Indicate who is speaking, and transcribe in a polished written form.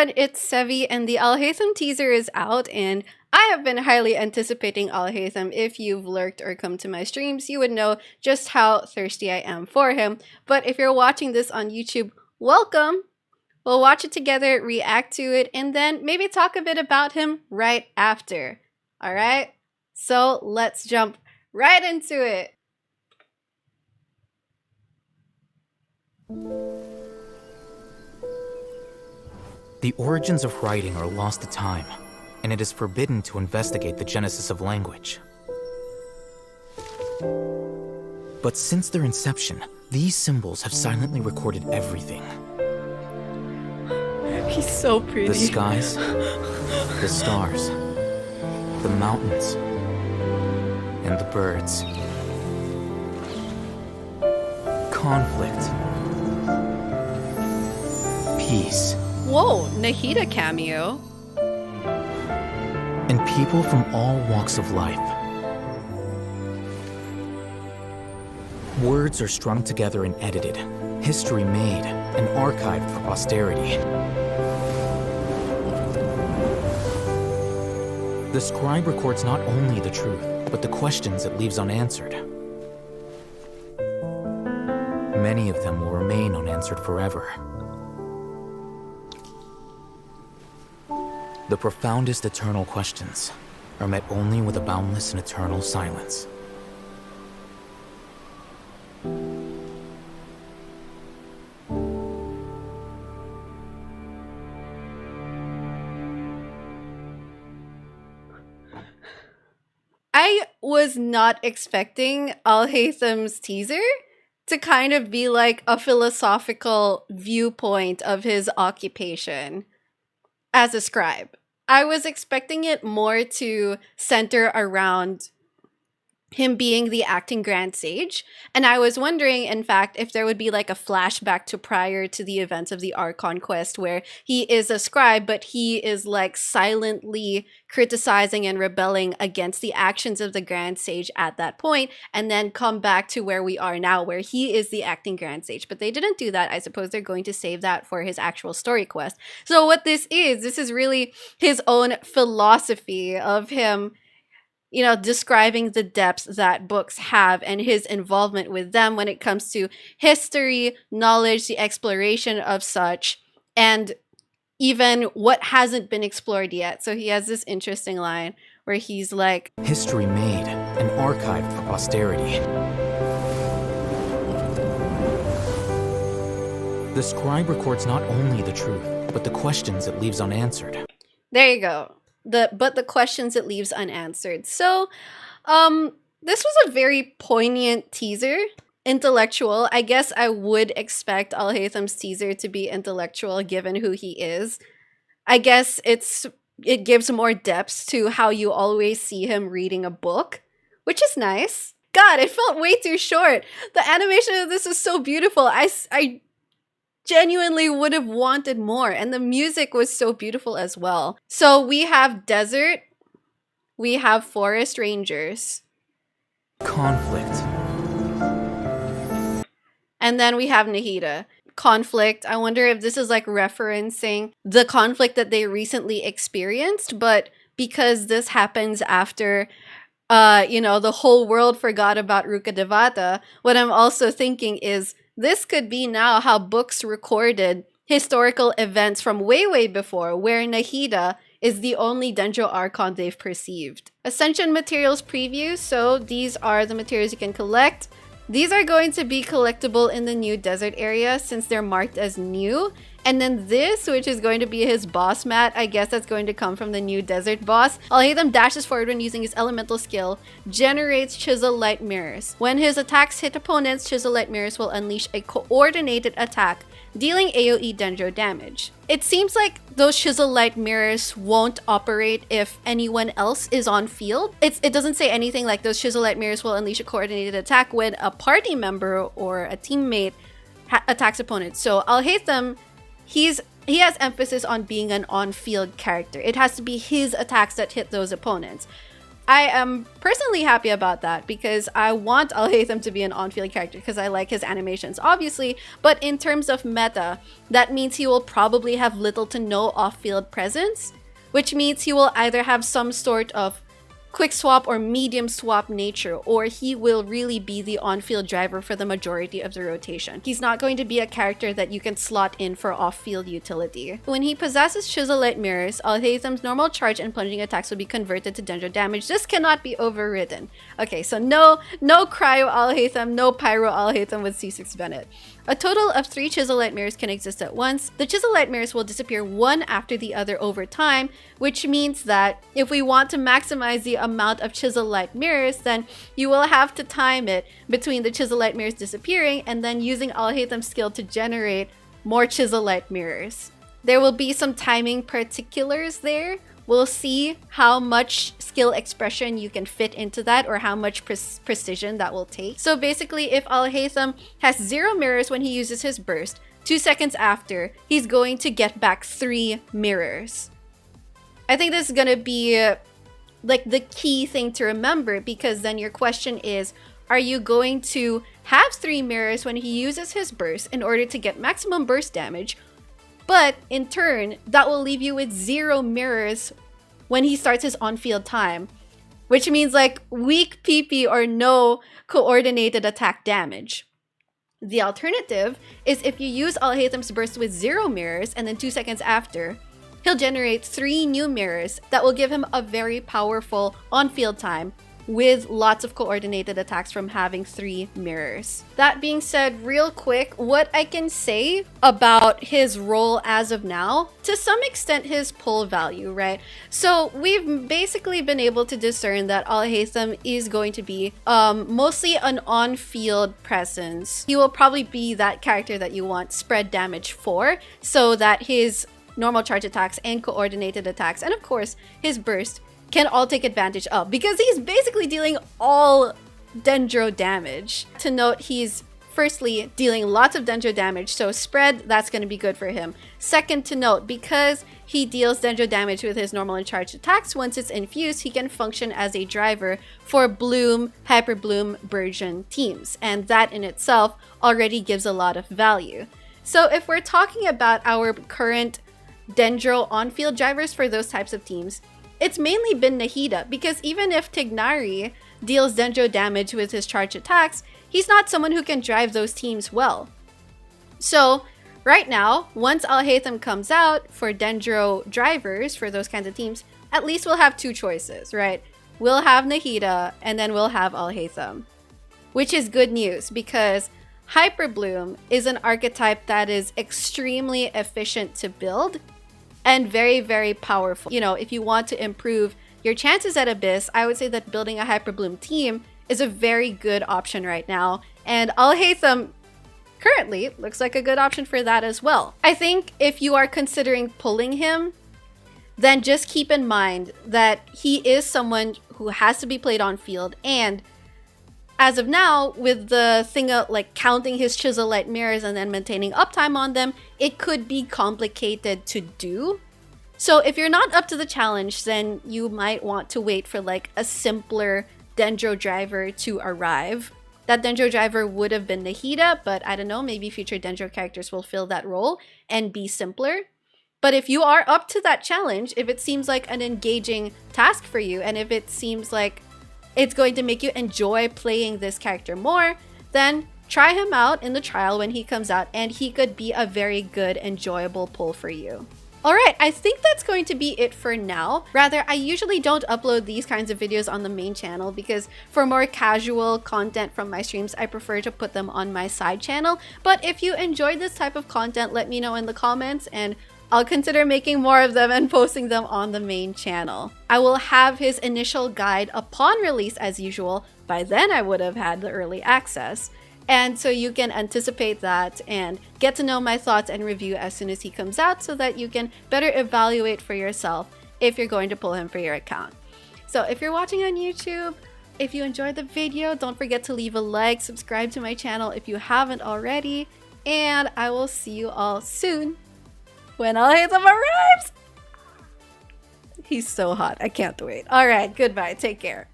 Speaker 1: everyone, it's Sevy, and the Alhaitham teaser is out, and I have been highly anticipating Alhaitham. If you've lurked or come to my streams, you would know just how thirsty I am for him. But if you're watching this on YouTube, welcome! We'll watch it together, react to it, and then maybe talk a bit about him right after. Alright? So let's jump right into it!
Speaker 2: The origins of writing are lost to time, and it is forbidden to investigate the genesis of language. But since their inception, these symbols have silently recorded everything.
Speaker 1: He's so pretty.
Speaker 2: The skies, the stars, the mountains, and the birds. Conflict. Peace.
Speaker 1: Whoa, Nahida cameo.
Speaker 2: And people from all walks of life. Words are strung together and edited, history made, and archived for posterity. The scribe records not only the truth, but the questions it leaves unanswered. Many of them will remain unanswered forever. The profoundest eternal questions are met only with a boundless and eternal silence.
Speaker 1: I was not expecting Alhaitham's teaser to kind of be like a philosophical viewpoint of his occupation as a scribe. I was expecting it more to center around him being the acting Grand Sage, and I was wondering, in fact, if there would be like a flashback to prior to the events of the Archon quest where he is a scribe, but he is like silently criticizing and rebelling against the actions of the Grand Sage at that point, and then come back to where we are now, where he is the acting Grand Sage. But they didn't do that. I suppose they're going to save that for his actual story quest. So what this is really his own philosophy of him, you know, describing the depths that books have and his involvement with them when it comes to history, knowledge, the exploration of such, and even what hasn't been explored yet. So he has this interesting line where he's like,
Speaker 2: history made and archived for posterity. The scribe records not only the truth, but the questions it leaves unanswered.
Speaker 1: There you go. But the questions it leaves unanswered. So, this was a very poignant teaser. Intellectual. I guess I would expect Alhaitham's teaser to be intellectual given who he is. I guess it gives more depth to how you always see him reading a book, which is nice. God, it felt way too short. The animation of this is so beautiful. I genuinely would have wanted more, and the music was so beautiful as well. So we have desert, we have forest rangers,
Speaker 2: conflict,
Speaker 1: and then we have Nahida. Conflict. I wonder if this is like referencing the conflict that they recently experienced, but because this happens after you know, the whole world forgot about Rukkhadevata, what I'm also thinking is this could be now how books recorded historical events from way before, where Nahida is the only Dendro Archon they've perceived. Ascension materials preview. So these are the materials you can collect. These are going to be collectible in the new desert area since they're marked as new. And then this, which is going to be his boss mat, I guess that's going to come from the new desert boss. Alhaitham dashes forward when using his elemental skill, generates chisel light mirrors. When his attacks hit opponents, chisel light mirrors will unleash a coordinated attack, dealing AoE Dendro damage. It seems like those chisel light mirrors won't operate if anyone else is on field. It doesn't say anything like those chisel light mirrors will unleash a coordinated attack when a party member or a teammate attacks opponents. So Alhaitham, he has emphasis on being an on-field character. It has to be his attacks that hit those opponents. I am personally happy about that because I want Alhaitham to be an on-field character because I like his animations, obviously. But in terms of meta, that means he will probably have little to no off-field presence, which means he will either have some sort of quick swap or medium swap nature, or he will really be the on-field driver for the majority of the rotation. He's not going to be a character that you can slot in for off-field utility. When he possesses Chisel Light Mirrors, Alhaitham's normal charge and plunging attacks will be converted to Dendro damage. This cannot be overridden. Okay, so no Cryo Alhaitham, no Pyro Alhaitham with C6 Bennett. A total of 3 Chisel Light Mirrors can exist at once. The Chisel Light Mirrors will disappear one after the other over time, which means that if we want to maximize the amount of Chisel Light Mirrors, then you will have to time it between the Chisel Light Mirrors disappearing and then using Alhaitham's skill to generate more Chisel Light Mirrors. There will be some timing particulars there. We'll see how much skill expression you can fit into that or how much precision that will take. So basically, if Alhaitham has 0 mirrors when he uses his burst, 2 seconds after, he's going to get back 3 mirrors. I think this is going to be like the key thing to remember, because then your question is, are you going to have 3 mirrors when he uses his burst in order to get maximum burst damage? But in turn, that will leave you with 0 mirrors when he starts his on-field time, which means like weak PP or no coordinated attack damage. The alternative is if you use Alhaitham's burst with 0 mirrors and then 2 seconds after, he'll generate 3 new mirrors that will give him a very powerful on-field time with lots of coordinated attacks from having 3 mirrors. That being said, real quick, what I can say about his role as of now, to some extent his pull value, right? So we've basically been able to discern that Alhaitham is going to be mostly an on-field presence. He will probably be that character that you want spread damage for, so that his normal charge attacks and coordinated attacks, and of course his burst, can all take advantage of, because he's basically dealing all Dendro damage. To note, he's firstly dealing lots of Dendro damage, so spread, that's going to be good for him. Second to note, because he deals Dendro damage with his normal and charged attacks, once it's infused, he can function as a driver for Bloom, Hyperbloom, Burgeon teams, and that in itself already gives a lot of value. So if we're talking about our current Dendro on-field drivers for those types of teams, it's mainly been Nahida, because even if Tignari deals Dendro damage with his charge attacks, he's not someone who can drive those teams well. So right now, once Alhaitham comes out for Dendro drivers for those kinds of teams, at least we'll have 2 choices, right? We'll have Nahida and then we'll have Alhaitham, which is good news because Hyperbloom is an archetype that is extremely efficient to build and very, very powerful. You know, if you want to improve your chances at Abyss, I would say that building a Hyperbloom team is a very good option right now. And Alhaitham currently looks like a good option for that as well. I think if you are considering pulling him, then just keep in mind that he is someone who has to be played on field, and as of now, with the thing of like counting his Chisel Light Mirrors and then maintaining uptime on them, it could be complicated to do. So if you're not up to the challenge, then you might want to wait for like a simpler Dendro driver to arrive. That Dendro driver would have been Nahida, but I don't know, maybe future Dendro characters will fill that role and be simpler. But if you are up to that challenge, if it seems like an engaging task for you, and if it seems like it's going to make you enjoy playing this character more, then try him out in the trial when he comes out, and he could be a very good, enjoyable pull for you. Alright, I think that's going to be it for now. Rather, I usually don't upload these kinds of videos on the main channel because for more casual content from my streams, I prefer to put them on my side channel. But if you enjoyed this type of content, let me know in the comments and I'll consider making more of them and posting them on the main channel. I will have his initial guide upon release as usual. By then I would have had the early access. And so you can anticipate that and get to know my thoughts and review as soon as he comes out so that you can better evaluate for yourself if you're going to pull him for your account. So if you're watching on YouTube, if you enjoyed the video, don't forget to leave a like, subscribe to my channel if you haven't already, and I will see you all soon when al-haitham arrives! He's so hot. I can't wait. All right, goodbye. Take care.